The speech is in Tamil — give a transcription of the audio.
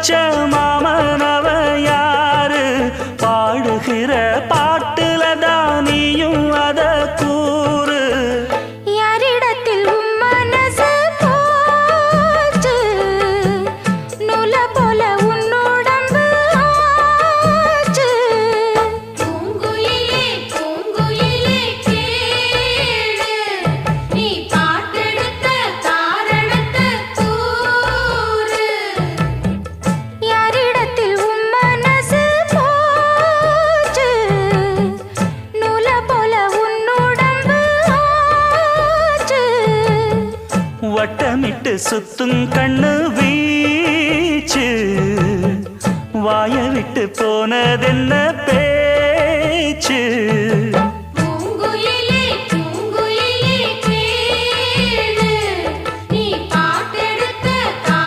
வச்ச மாமனவ யாரு பாடுகிற பாட்டுல தானியும் அத கூறு யாரிடத்தில் உன் மனசு போச்சு நூல போல உன் உடம்பு ஆச்சு பூங்குயிலே பூங்குயிலே கேளு நீ பாட்டெடுத்த காரணத்தை கூறு யாரிடத்தில் உன் மனசு போச்சு நூல போல உன் உடம்பு ஆச்சு வட்டமிட்டு சுத்தும் கண்ணு வீச்சு வாய விட்டு போனதென்ன பேச்சு